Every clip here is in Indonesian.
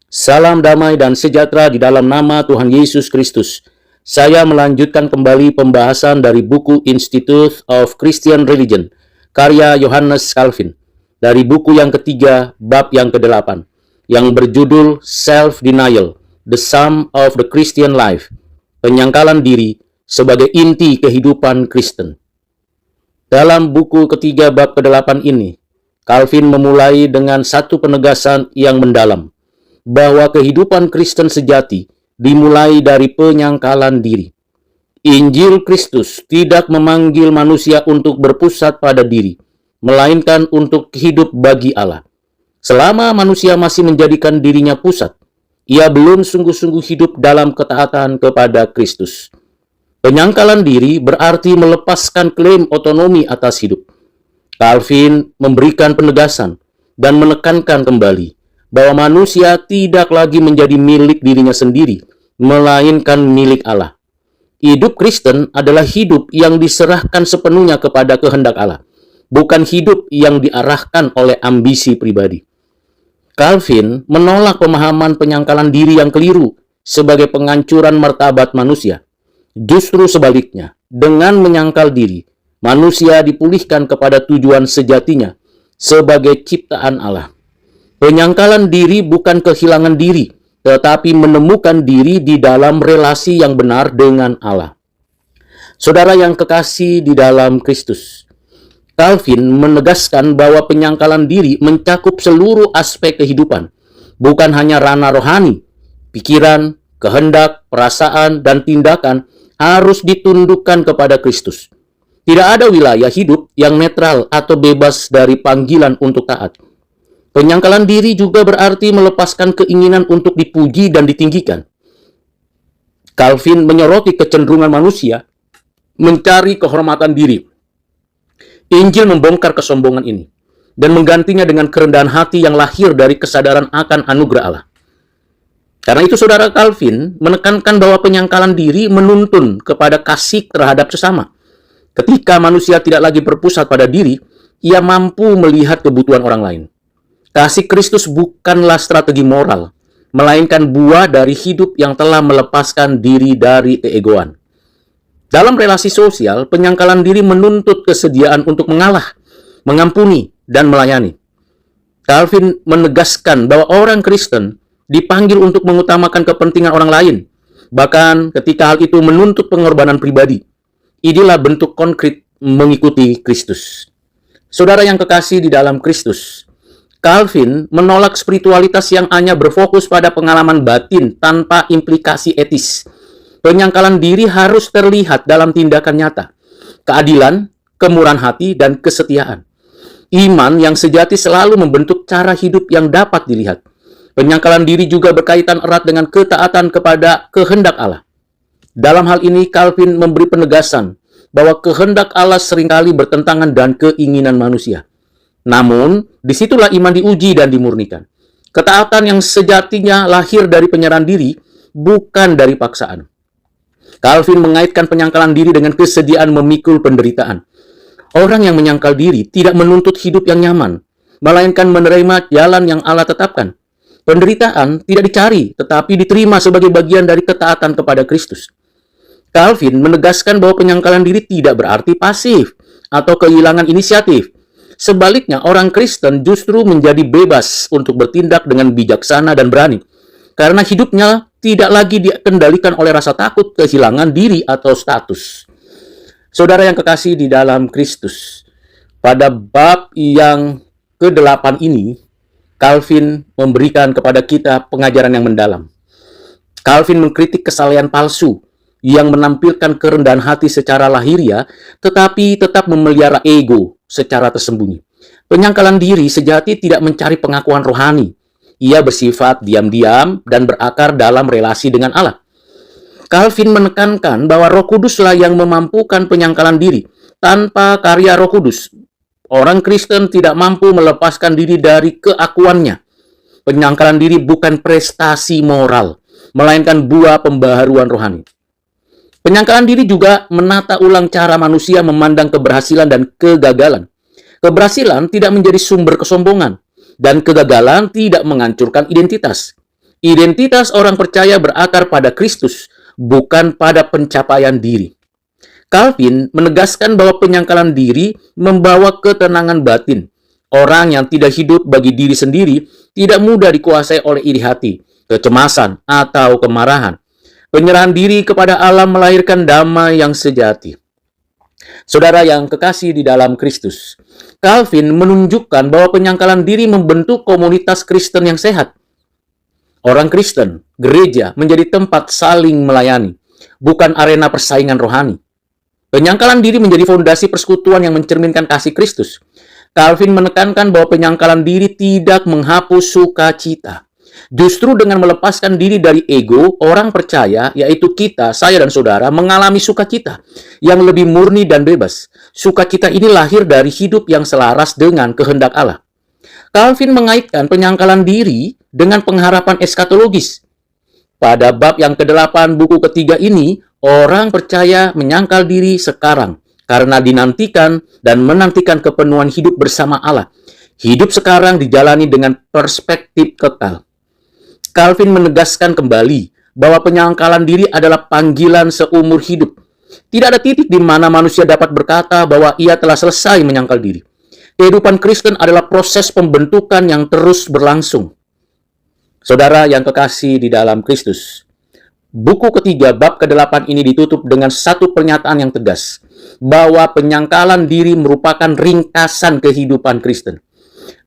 Salam damai dan sejahtera di dalam nama Tuhan Yesus Kristus. Saya melanjutkan kembali pembahasan dari buku Institute of Christian Religion, karya Johannes Calvin, dari buku yang ketiga, bab yang ke-8, yang berjudul Self-Denial, The Sum of the Christian Life, penyangkalan diri sebagai inti kehidupan Kristen. Dalam buku ketiga bab ke-8 ini, Calvin memulai dengan satu penegasan yang mendalam, bahwa kehidupan Kristen sejati dimulai dari penyangkalan diri. Injil Kristus tidak memanggil manusia untuk berpusat pada diri, melainkan untuk hidup bagi Allah. Selama manusia masih menjadikan dirinya pusat, ia belum sungguh-sungguh hidup dalam ketaatan kepada Kristus. Penyangkalan diri berarti melepaskan klaim otonomi atas hidup. Calvin memberikan penegasan dan menekankan kembali bahwa manusia tidak lagi menjadi milik dirinya sendiri, melainkan milik Allah. Hidup Kristen adalah hidup yang diserahkan sepenuhnya kepada kehendak Allah, bukan hidup yang diarahkan oleh ambisi pribadi. Calvin menolak pemahaman penyangkalan diri yang keliru sebagai penghancuran martabat manusia. Justru sebaliknya, dengan menyangkal diri, manusia dipulihkan kepada tujuan sejatinya sebagai ciptaan Allah. Penyangkalan diri bukan kehilangan diri, tetapi menemukan diri di dalam relasi yang benar dengan Allah. Saudara yang kekasih di dalam Kristus, Calvin menegaskan bahwa penyangkalan diri mencakup seluruh aspek kehidupan, bukan hanya ranah rohani. Pikiran, kehendak, perasaan, dan tindakan harus ditundukkan kepada Kristus. Tidak ada wilayah hidup yang netral atau bebas dari panggilan untuk taat. Penyangkalan diri juga berarti melepaskan keinginan untuk dipuji dan ditinggikan. Calvin menyoroti kecenderungan manusia mencari kehormatan diri. Injil membongkar kesombongan ini dan menggantinya dengan kerendahan hati yang lahir dari kesadaran akan anugerah Allah. Karena itu saudara, Calvin menekankan bahwa penyangkalan diri menuntun kepada kasih terhadap sesama. Ketika manusia tidak lagi berpusat pada diri, ia mampu melihat kebutuhan orang lain. Kasih Kristus bukanlah strategi moral, melainkan buah dari hidup yang telah melepaskan diri dari keegoan. Dalam relasi sosial, penyangkalan diri menuntut kesediaan untuk mengalah, mengampuni, dan melayani. Calvin menegaskan bahwa orang Kristen dipanggil untuk mengutamakan kepentingan orang lain, bahkan ketika hal itu menuntut pengorbanan pribadi. Inilah bentuk konkret mengikuti Kristus. Saudara yang kekasih di dalam Kristus, Calvin menolak spiritualitas yang hanya berfokus pada pengalaman batin tanpa implikasi etis. Penyangkalan diri harus terlihat dalam tindakan nyata, keadilan, kemurahan hati, dan kesetiaan. Iman yang sejati selalu membentuk cara hidup yang dapat dilihat. Penyangkalan diri juga berkaitan erat dengan ketaatan kepada kehendak Allah. Dalam hal ini, Calvin memberi penegasan bahwa kehendak Allah seringkali bertentangan dengan keinginan manusia. Namun, disitulah iman diuji dan dimurnikan. Ketaatan yang sejatinya lahir dari penyerahan diri, bukan dari paksaan. Calvin mengaitkan penyangkalan diri dengan kesediaan memikul penderitaan. Orang yang menyangkal diri tidak menuntut hidup yang nyaman, melainkan menerima jalan yang Allah tetapkan. Penderitaan tidak dicari, tetapi diterima sebagai bagian dari ketaatan kepada Kristus. Calvin menegaskan bahwa penyangkalan diri tidak berarti pasif atau kehilangan inisiatif. Sebaliknya, orang Kristen justru menjadi bebas untuk bertindak dengan bijaksana dan berani, karena hidupnya tidak lagi dikendalikan oleh rasa takut kehilangan diri atau status. Saudara yang kekasih di dalam Kristus, pada bab yang ke-8 ini, Calvin memberikan kepada kita pengajaran yang mendalam. Calvin mengkritik kesalehan palsu yang menampilkan kerendahan hati secara lahiriah, tetapi tetap memelihara ego secara tersembunyi. Penyangkalan diri sejati tidak mencari pengakuan rohani. Ia bersifat diam-diam dan berakar dalam relasi dengan Allah. Calvin menekankan bahwa Roh Kuduslah yang memampukan penyangkalan diri. Tanpa karya Roh Kudus, orang Kristen tidak mampu melepaskan diri dari keakuannya. Penyangkalan diri bukan prestasi moral, melainkan buah pembaharuan rohani. Penyangkalan diri juga menata ulang cara manusia memandang keberhasilan dan kegagalan. Keberhasilan tidak menjadi sumber kesombongan, dan kegagalan tidak menghancurkan identitas. Identitas orang percaya berakar pada Kristus, bukan pada pencapaian diri. Calvin menegaskan bahwa penyangkalan diri membawa ketenangan batin. Orang yang tidak hidup bagi diri sendiri tidak mudah dikuasai oleh iri hati, kecemasan, atau kemarahan. Penyerahan diri kepada Allah melahirkan damai yang sejati. Saudara yang kekasih di dalam Kristus, Calvin menunjukkan bahwa penyangkalan diri membentuk komunitas Kristen yang sehat. Orang Kristen, gereja, menjadi tempat saling melayani, bukan arena persaingan rohani. Penyangkalan diri menjadi fondasi persekutuan yang mencerminkan kasih Kristus. Calvin menekankan bahwa penyangkalan diri tidak menghapus sukacita. Justru dengan melepaskan diri dari ego, orang percaya, yaitu kita, saya dan saudara, mengalami sukacita yang lebih murni dan bebas. Sukacita ini lahir dari hidup yang selaras dengan kehendak Allah. Calvin mengaitkan penyangkalan diri dengan pengharapan eskatologis. Pada bab yang ke-8 buku ketiga ini, orang percaya menyangkal diri sekarang karena dinantikan dan menantikan kepenuhan hidup bersama Allah. Hidup sekarang dijalani dengan perspektif kekal. Calvin menegaskan kembali bahwa penyangkalan diri adalah panggilan seumur hidup. Tidak ada titik di mana manusia dapat berkata bahwa ia telah selesai menyangkal diri. Kehidupan Kristen adalah proses pembentukan yang terus berlangsung. Saudara yang kekasih di dalam Kristus, buku ketiga bab ke-8 ini ditutup dengan satu pernyataan yang tegas, bahwa penyangkalan diri merupakan ringkasan kehidupan Kristen.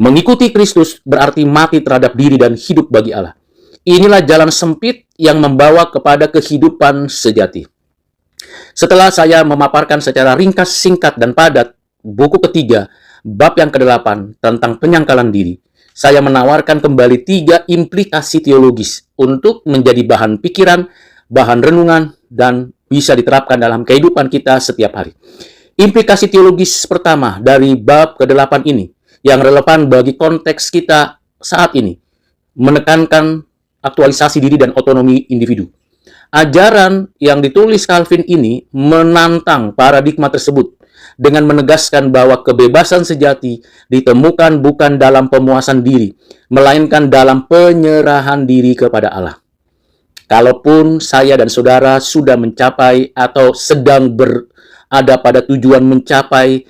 Mengikuti Kristus berarti mati terhadap diri dan hidup bagi Allah. Inilah jalan sempit yang membawa kepada kehidupan sejati. Setelah saya memaparkan secara ringkas, singkat, dan padat buku ketiga, bab yang ke-8 tentang penyangkalan diri, saya menawarkan kembali 3 implikasi teologis untuk menjadi bahan pikiran, bahan renungan, dan bisa diterapkan dalam kehidupan kita setiap hari. Implikasi teologis pertama dari bab ke-8 ini, yang relevan bagi konteks kita saat ini, menekankan aktualisasi diri dan otonomi individu. Ajaran yang ditulis Calvin ini menantang paradigma tersebut dengan menegaskan bahwa kebebasan sejati ditemukan bukan dalam pemuasan diri, melainkan dalam penyerahan diri kepada Allah. Kalaupun saya dan saudara sudah mencapai atau sedang berada pada tujuan mencapai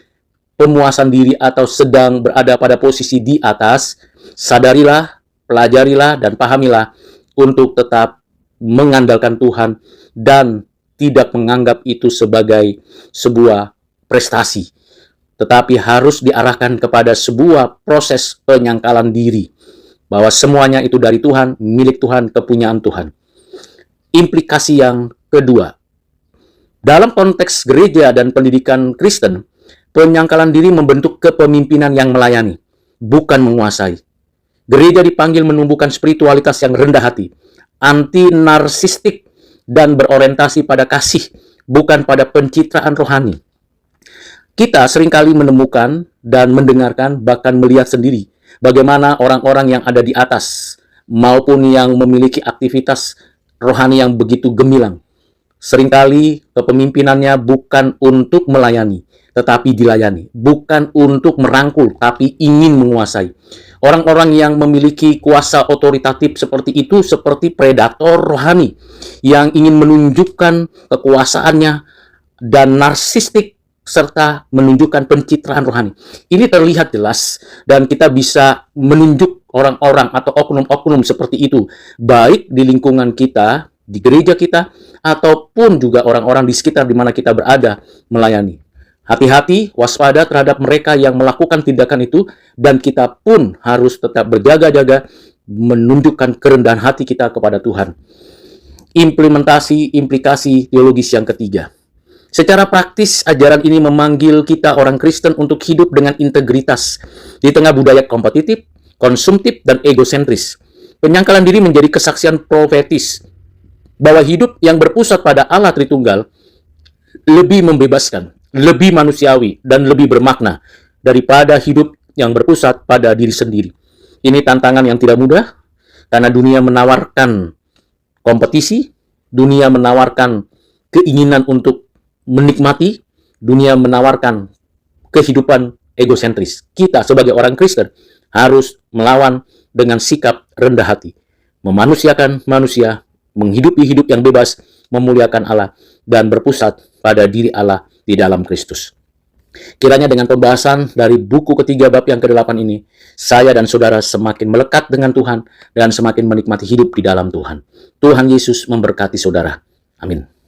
pemuasan diri atau sedang berada pada posisi di atas, sadarilah, pelajarilah, dan pahamilah untuk tetap mengandalkan Tuhan dan tidak menganggap itu sebagai sebuah prestasi, tetapi harus diarahkan kepada sebuah proses penyangkalan diri, bahwa semuanya itu dari Tuhan, milik Tuhan, kepunyaan Tuhan. Implikasi yang kedua, dalam konteks gereja dan pendidikan Kristen, penyangkalan diri membentuk kepemimpinan yang melayani, bukan menguasai. Gereja dipanggil menumbuhkan spiritualitas yang rendah hati, anti-narsistik, dan berorientasi pada kasih, bukan pada pencitraan rohani. Kita seringkali menemukan dan mendengarkan, bahkan melihat sendiri, bagaimana orang-orang yang ada di atas, maupun yang memiliki aktivitas rohani yang begitu gemilang, seringkali kepemimpinannya bukan untuk melayani, tetapi dilayani. Bukan untuk merangkul, tapi ingin menguasai. Orang-orang yang memiliki kuasa otoritatif seperti itu seperti predator rohani yang ingin menunjukkan kekuasaannya dan narsistik serta menunjukkan pencitraan rohani. Ini terlihat jelas dan kita bisa menunjuk orang-orang atau oknum-oknum seperti itu, baik di lingkungan kita, di gereja kita, ataupun juga orang-orang di sekitar di mana kita berada melayani. Hati-hati, waspada terhadap mereka yang melakukan tindakan itu, dan kita pun harus tetap berjaga-jaga menunjukkan kerendahan hati kita kepada Tuhan. Implikasi teologis yang ketiga. Secara praktis, ajaran ini memanggil kita orang Kristen untuk hidup dengan integritas di tengah budaya kompetitif, konsumtif, dan egosentris. Penyangkalan diri menjadi kesaksian profetis bahwa hidup yang berpusat pada Allah Tritunggal lebih membebaskan, lebih manusiawi, dan lebih bermakna daripada hidup yang berpusat pada diri sendiri. Ini tantangan yang tidak mudah, karena dunia menawarkan kompetisi, dunia menawarkan keinginan untuk menikmati, dunia menawarkan kehidupan egosentris. Kita sebagai orang Kristen harus melawan dengan sikap rendah hati. memanusiakan manusia, menghidupi hidup yang bebas, memuliakan Allah, dan berpusat pada diri Allah di dalam Kristus. Kiranya dengan pembahasan dari buku ketiga bab yang ke-8 ini, saya dan saudara semakin melekat dengan Tuhan dan semakin menikmati hidup di dalam Tuhan. Tuhan Yesus memberkati saudara. Amin.